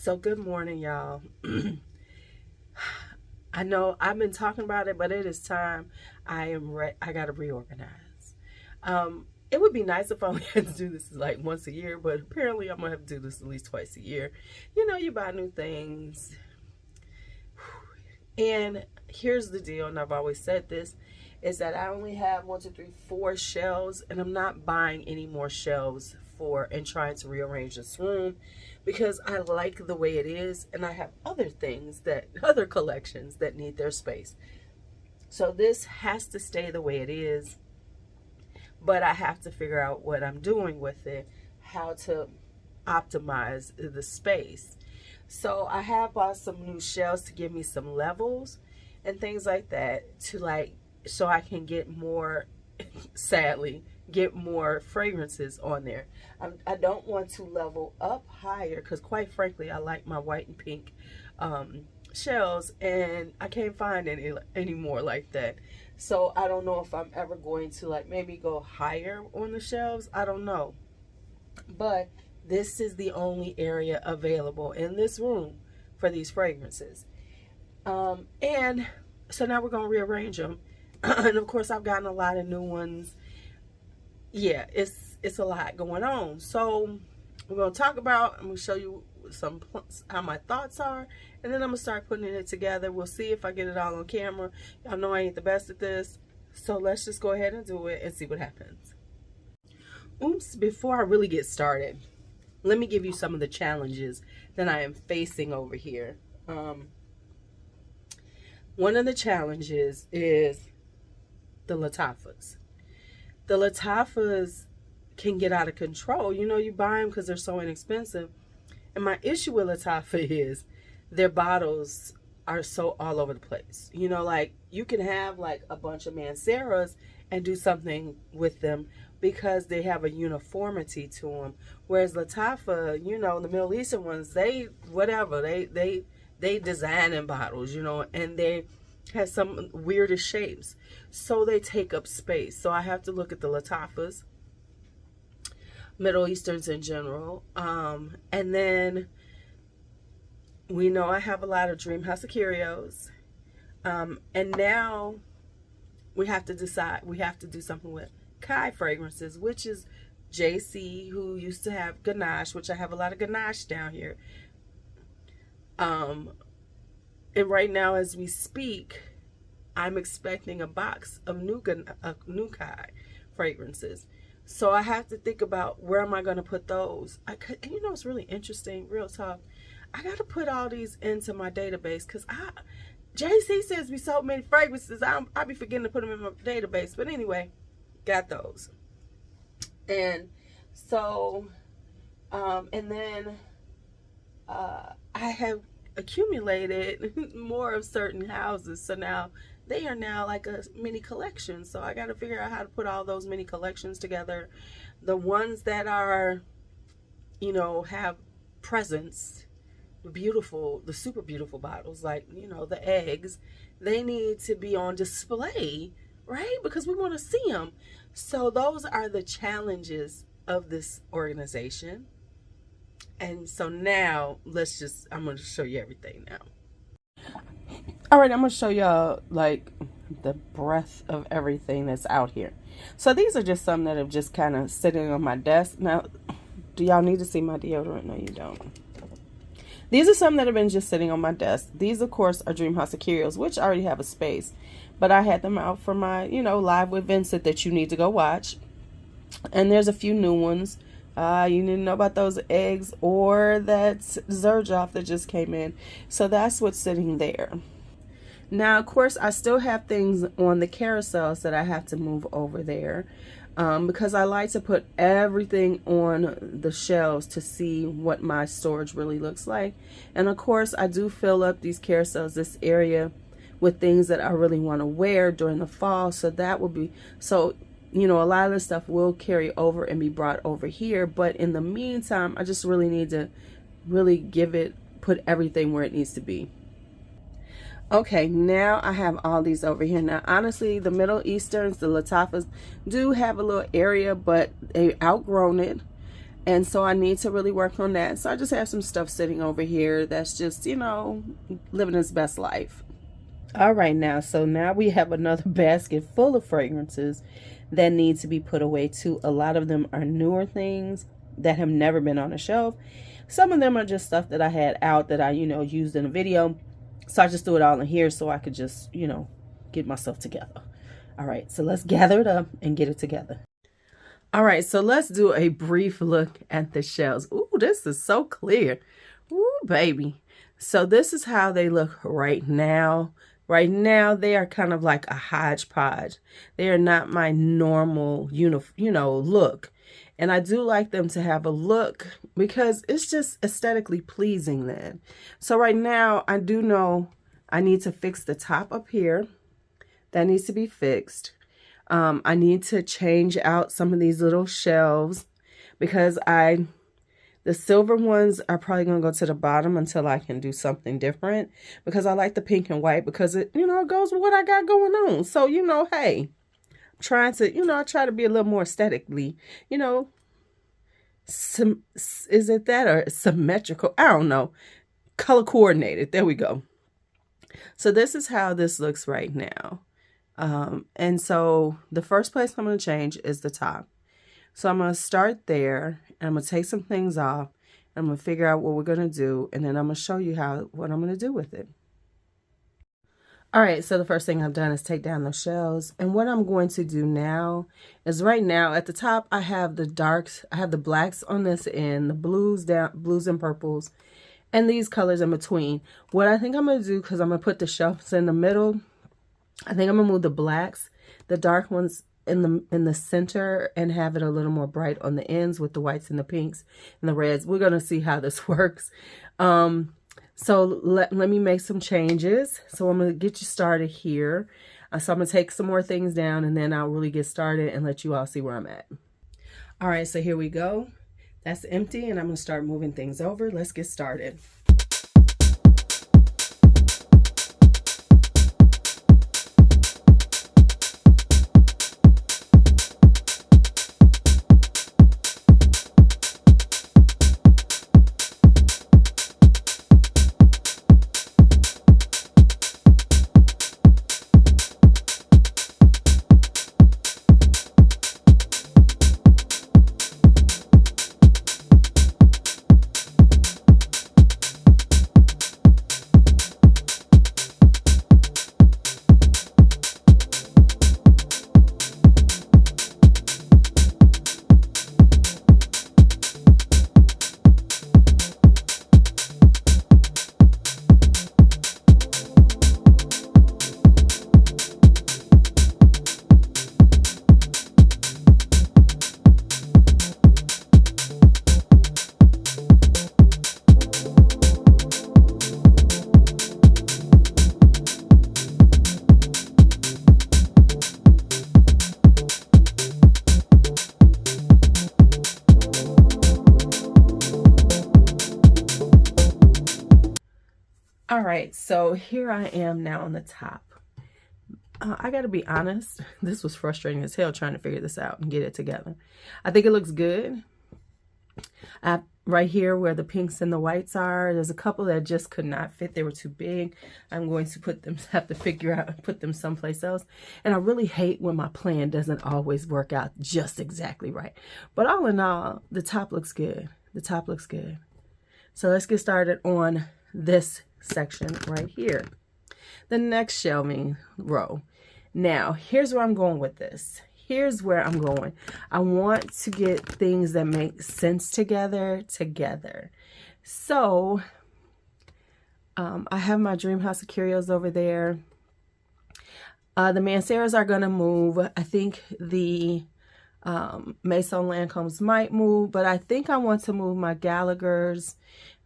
So good morning, y'all. I know I've been talking about it, but it is time. I gotta reorganize. It would be nice if I only had to do this like once a year, but apparently I'm gonna have to do this at least twice a year. You know, you buy new things. And here's the deal, and I've always said this, is that I only have 1, 2, 3, 4 shelves, and I'm not buying any more shelves and trying to rearrange this room because I like the way it is, and I have other collections that need their space. So this has to stay the way it is, but I have to figure out what I'm doing with it, how to optimize the space. So I have bought some new shelves to give me some levels and things like that so I can get more, sadly, get more fragrances on there. I don't want to level up higher because quite frankly I like my white and pink shells, and I can't find any more like that. So I don't know if I'm ever going to maybe go higher on the shelves. I don't know, but this is the only area available in this room for these fragrances. And so now we're going to rearrange them. And of course I've gotten a lot of new ones. Yeah, it's a lot going on. So I'm going to show you how my thoughts are, and then I'm going to start putting it together. We'll see if I get it all on camera. Y'all know I ain't the best at this. So let's just go ahead and do it and see what happens. Oops, before I really get started, let me give you some of the challenges that I am facing over here. One of the challenges is the Lattafas. The Lattafas can get out of control. You know, you buy them because they're so inexpensive. And my issue with Lattafa is their bottles are so all over the place. You know, you can have a bunch of Manceras and do something with them because they have a uniformity to them. Whereas Lattafa, you know, the Middle Eastern ones, they design in bottles, you know, and they have some weirdest shapes. So they take up space. So I have to look at the Lattafas, Middle Easterns in general. And then we know I have a lot of Dream House of Curios. And now we have to decide, we have to do something with Kai fragrances, which is JC, who used to have Ganache, which I have a lot of Ganache down here. And right now as we speak, I'm expecting a box of new Kai fragrances. So I have to think about where am I going to put those. And you know, it's really interesting, real talk. I got to put all these into my database because JC sends me so many fragrances. I'll be forgetting to put them in my database. But anyway, got those. And so, and then I have accumulated more of certain houses. So now they are now like a mini collection. So I got to figure out how to put all those mini collections together. The ones that are, you know, have presents, beautiful, the super beautiful bottles, you know, the eggs, they need to be on display, right? Because we want to see them. So those are the challenges of this organization. And so now I'm going to show you everything now. All right, I'm going to show y'all the breadth of everything that's out here. So these are just some that have just kind of sitting on my desk. Now, do y'all need to see my deodorant? No, you don't. These are some that have been just sitting on my desk. These, of course, are Dream House of Curios, which already have a space. But I had them out for my, you know, live with Vincent that you need to go watch. And there's a few new ones. You didn't know about those eggs or that Zerjoff that just came in. So that's what's sitting there. Now, of course, I still have things on the carousels that I have to move over there. Because I like to put everything on the shelves to see what my storage really looks like. And of course, I do fill up these carousels, this area, with things that I really want to wear during the fall. So that will be, so, you know, a lot of the stuff will carry over and be brought over here. But in the meantime, I just really need to put everything where it needs to be. Okay, now I have all these over here. Now, honestly, the Middle Easterns, the Lattafas, do have a little area, but they've outgrown it. And so I need to really work on that. So I just have some stuff sitting over here that's just, you know, living its best life. All right, now, so now we have another basket full of fragrances that need to be put away too. A lot of them are newer things that have never been on a shelf. Some of them are just stuff that I had out that I, you know, used in a video. So I just threw it all in here so I could just, you know, get myself together. All right, so let's gather it up and get it together. All right, so let's do a brief look at the shelves. Ooh, this is so clear. Ooh, baby. So this is how they look right now. Right now, they are kind of like a hodgepodge. They are not my normal, you know, look. And I do like them to have a look because it's just aesthetically pleasing then. So right now, I do know I need to fix the top up here. That needs to be fixed. I need to change out some of these little shelves because the silver ones are probably going to go to the bottom until I can do something different, because I like the pink and white because it, you know, it goes with what I got going on. So, you know, hey, I'm trying to, you know, I try to be a little more aesthetically, you know, is it that or symmetrical? I don't know. Color coordinated. There we go. So this is how this looks right now. And so the first place I'm going to change is the top. So I'm going to start there, and I'm going to take some things off. I'm going to figure out what we're going to do, and then I'm going to show you what I'm going to do with it. All right, so the first thing I've done is take down the shelves. And what I'm going to do now is right now at the top, I have the darks, I have the blacks on this end, the blues and purples, and these colors in between. What I think I'm going to do, because I'm going to put the shelves in the middle, I think I'm going to move the blacks, the dark ones in the center, and have it a little more bright on the ends with the whites and the pinks and the reds. We're going to see how this works. So let me make some changes. So I'm going to get you started here. So I'm going to take some more things down, and then I'll really get started and let you all see where I'm at. All right, so here we go. That's empty, and I'm going to start moving things over. Let's get started. All right, so here I am now on the top. I got to be honest, this was frustrating as hell trying to figure this out and get it together. I think it looks good. Right here where the pinks and the whites are, there's a couple that just could not fit. They were too big. I'm going to have to figure out, put them someplace else. And I really hate when my plan doesn't always work out just exactly right. But all in all, the top looks good. The top looks good. So let's get started on this section right here. The next shelving row. Now, here's where I'm going with this. Here's where I'm going. I want to get things that make sense together. So, I have my Dream House of Curios over there. The Manceras are going to move. I think the Maison Lancomes might move, but I think I want to move my Gallagher's,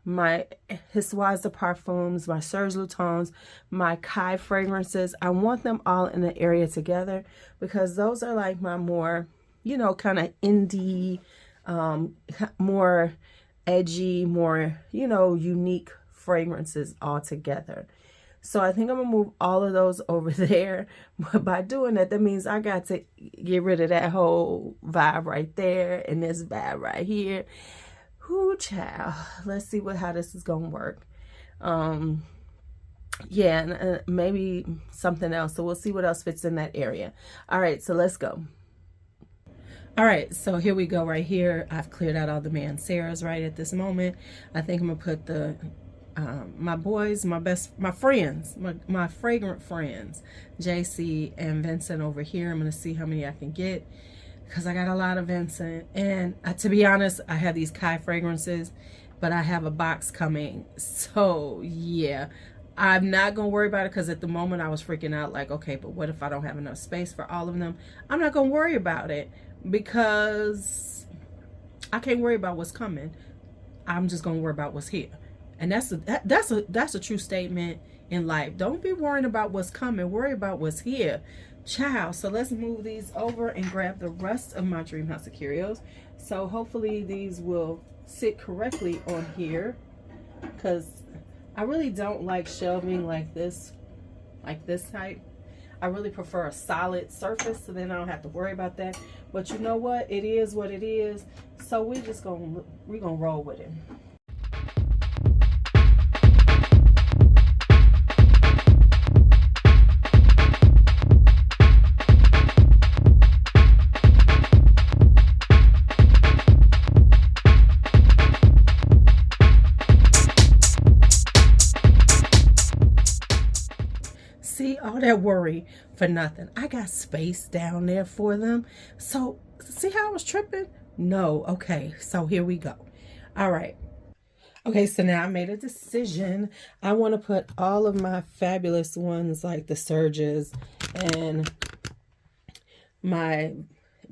my Histoire de Parfums, my Serge Lutens, my Kai fragrances. I want them all in the area together because those are like my more, you know, kind of indie, more edgy, more, you know, unique fragrances all together. So I think I'm gonna move all of those over there. But by doing that, that means I got to get rid of that whole vibe right there and this vibe right here. Whoo, child. Let's see how this is gonna work. Yeah, and maybe something else. So we'll see what else fits in that area. All right, so let's go. All right, so here we go right here. I've cleared out all the Manceras right at this moment. I think I'm gonna put the my boys, my friends, my fragrant friends, JC and Vincent over here. I'm gonna see how many I can get because I got a lot of Vincent. And to be honest, I have these Kai fragrances, but I have a box coming. So yeah, I'm not gonna worry about it because at the moment I was freaking out like, okay, but what if I don't have enough space for all of them? I'm not gonna worry about it because I can't worry about what's coming. I'm just gonna worry about what's here. And that's a true statement in life. Don't be worrying about what's coming. Worry about what's here, child. So let's move these over and grab the rest of my Dream House of Curios. So hopefully these will sit correctly on here, because I really don't like shelving like this type. I really prefer a solid surface, so then I don't have to worry about that. But you know what? It is what it is. So we're gonna roll with it. See, all that worry for nothing. I got space down there for them. So see how I was tripping? No. Okay, so here we go. All right. Okay, so now I made a decision. I want to put all of my fabulous ones like the Surges and my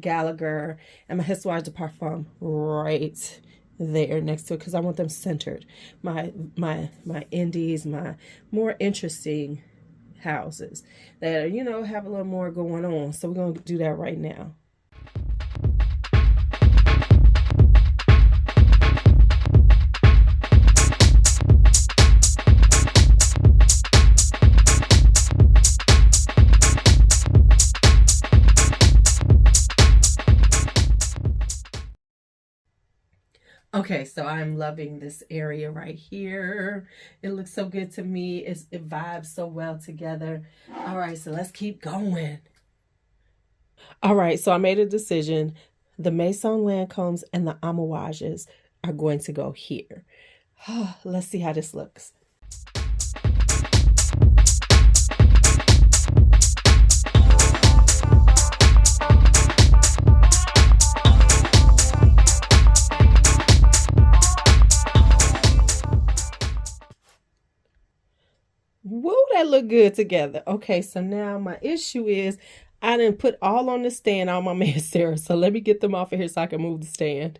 Gallagher and my Histoire de Parfum right there next to it because I want them centered. My indies, my more interesting houses that, you know, have a little more going on. So we're going to do that right now. Okay, so I'm loving this area right here. It looks so good to me. It vibes so well together. All right, so let's keep going. All right, so I made a decision. The Maison Lancomes and the Amouages are going to go here. Let's see how this looks. Woo, that look good together. Okay, so now my issue is I didn't put all on the stand, all my Mancera. So let me get them off of here so I can move the stand.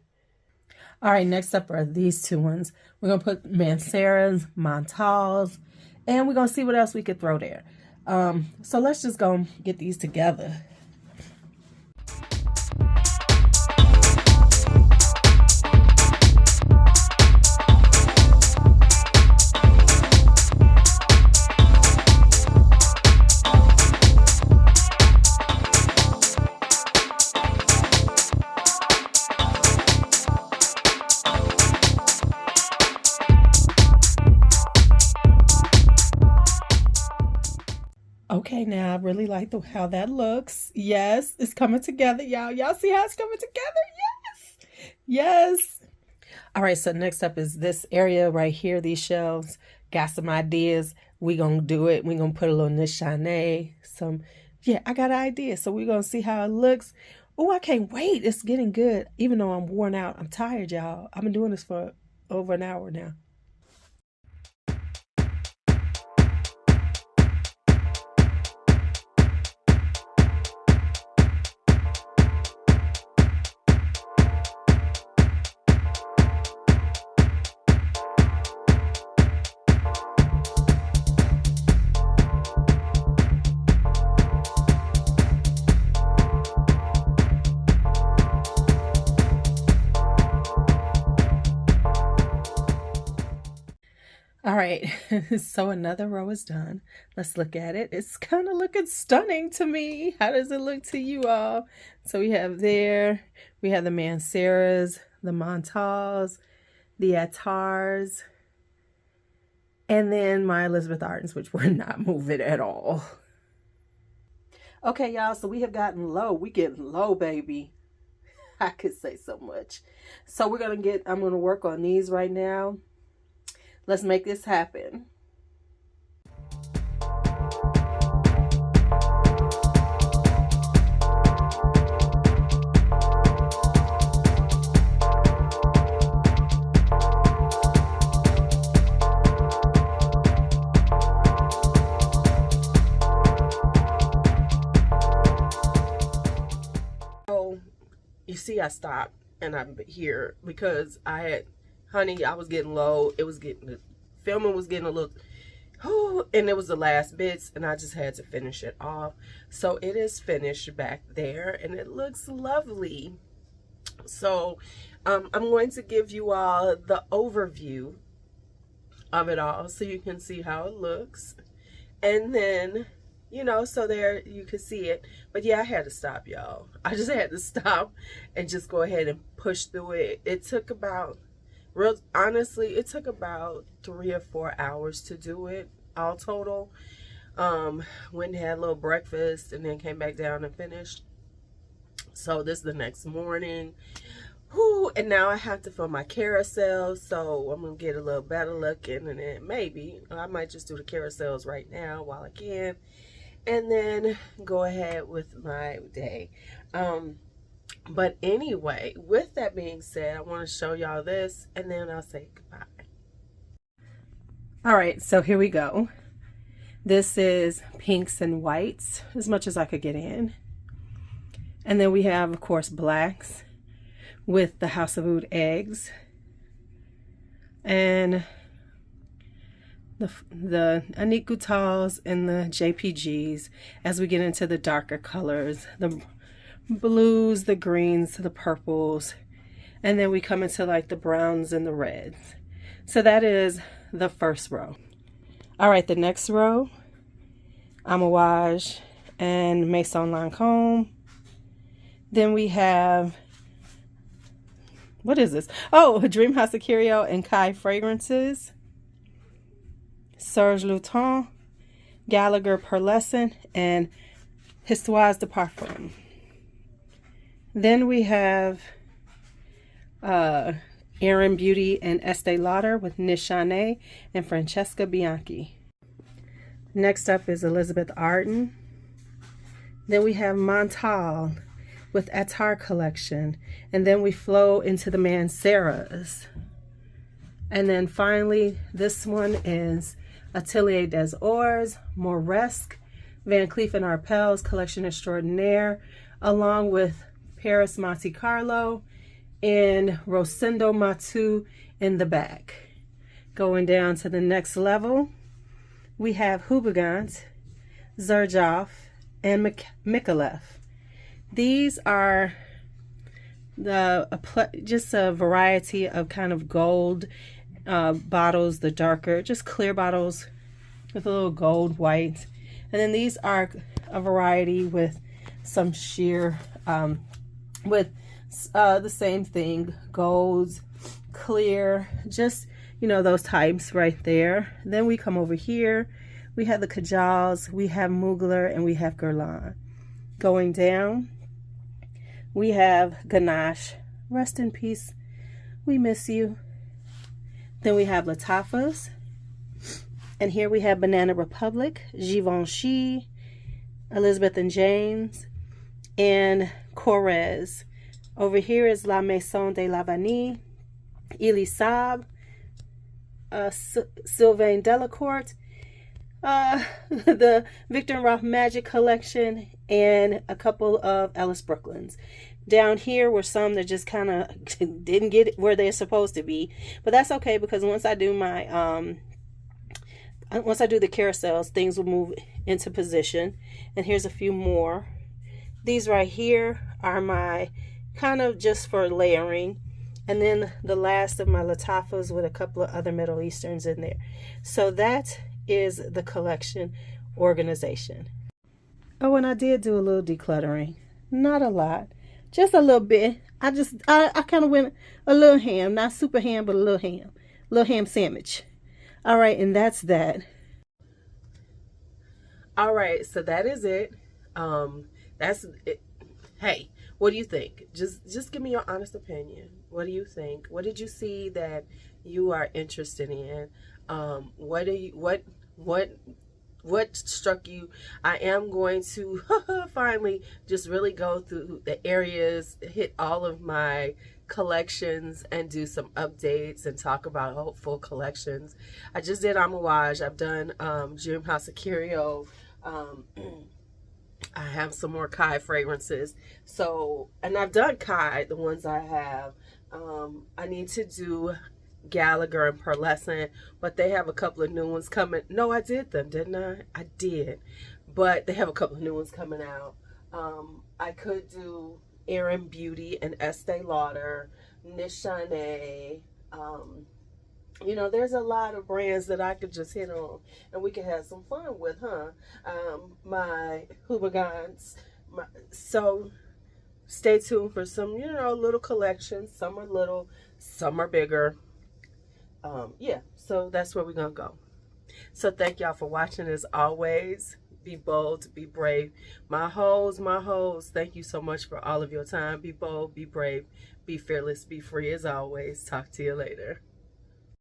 All right, next up are these two ones. We're going to put Manceras, Montals, and we're going to see what else we could throw there. So let's just go get these together. Okay, now I really like how that looks. Yes, it's coming together, y'all. Y'all see how it's coming together? Yes. Yes. All right, so next up is this area right here, these shelves. Got some ideas. We're going to do it. We're going to put a little Nichane. Yeah, I got an idea. So we're going to see how it looks. Oh, I can't wait. It's getting good. Even though I'm worn out. I'm tired, y'all. I've been doing this for over an hour now. All right, so another row is done. Let's look at it. It's kind of looking stunning to me. How does it look to you all? So we have the Manceras, the Montals, the Attars, and then my Elizabeth Ardens, which we're not moving at all. Okay, y'all, so we have gotten low. We getting low, baby. I could say so much. So I'm gonna work on these right now. Let's make this happen. So, you see, I stopped and I'm here because I was getting low. Filming was getting a little, and it was the last bits, and I just had to finish it off. So it is finished back there, and it looks lovely. So I'm going to give you all the overview of it all so you can see how it looks. And then, so there you can see it. But yeah, I had to stop, y'all. I just had to stop and just go ahead and push through it. It took about, honestly, it took about 3 or 4 hours to do it, all total. Went and had a little breakfast and then came back down and finished. So this is the next morning. And now I have to film my carousel, so I'm gonna get a little better looking, and then maybe I might just do the carousels right now while I can, and then go ahead with my day. But anyway, with that being said, I want to show y'all this, and then I'll say goodbye. All right, so here we go. This is pinks and whites, as much as I could get in. And then we have, of course, blacks with the House of Oud eggs. And the Anik Goutals and the JPGs as we get into the darker colors, the blues, the greens, the purples, and then we come into like the browns and the reds. So that is the first row. All right, the next row, Amouage and Maison Lancôme. Then we have, what is this? Oh, Dream House of Curio and Kai fragrances. Serge Lutens, Gallagher Pearlescent, and Histoire de Parfum. Then we have Erin Beauty and Estee Lauder with Nishane and Francesca Bianchi. Next up is Elizabeth Arden. Then we have Montal with Attar Collection. And then we flow into the Manceras. And then finally, this one is Atelier des Ors, Moresque, Van Cleef & Arpels Collection Extraordinaire, along with Paris Monte Carlo and Rosendo Matu in the back. Going down to the next level, we have Hubigant, Xerjoff, and Micallef. These are just a variety of kind of gold bottles, the darker, just clear bottles with a little gold white. And then these are a variety with some sheer, with the same thing, golds, clear, just, those types right there. Then we come over here, we have the Kajals, we have Mugler, and we have Guerlain. Going down, we have Ganache, rest in peace, we miss you. Then we have Lattafas, and here we have Banana Republic, Givenchy, Elizabeth and James, and Corrèze. Over here is La Maison de la Vanille, Elisab, Sylvain Delacourt, the Victor and Ralph Magic Collection, and a couple of Ellis Brooklyns. Down here were some that just kind of didn't get it where they're supposed to be, but that's okay, because once I do my once I do the carousels, things will move into position. And here's a few more. These right here are my kind of just for layering, And then the last of my Latafas with a couple of other Middle Easterns in there. So that is the collection organization. Oh, and I did do a little decluttering. Not a lot. Just a little bit. I kind of went a little ham. Not super ham, but a little ham. Little ham sandwich. All right, and that's that. All right, so that is it. That's it. Hey, what do you think? Just give me your honest opinion. What do you think? What did you see that you are interested in? What struck you? I am going to finally just really go through the areas, hit all of my collections and do some updates and talk about hopeful collections. I just did Amouage. I've done Dream House of Curio. I have some more Kai fragrances. So, and I've done Kai, the ones I have. I need to do Gallagher and Pearlescent, but they have a couple of new ones coming. No, I did them, didn't I? I did. But they have a couple of new ones coming out. I could do Erin Beauty and Estee Lauder, Nishane. You know, there's a lot of brands that I could just hit on and we could have some fun with, huh? My Hubagans. So stay tuned for some, you know, little collections. Some are little, some are bigger. Yeah, so that's where we're going to go. So thank y'all for watching as always. Be bold, be brave. My hoes, thank you so much for all of your time. Be bold, be brave, be fearless, be free as always. Talk to you later.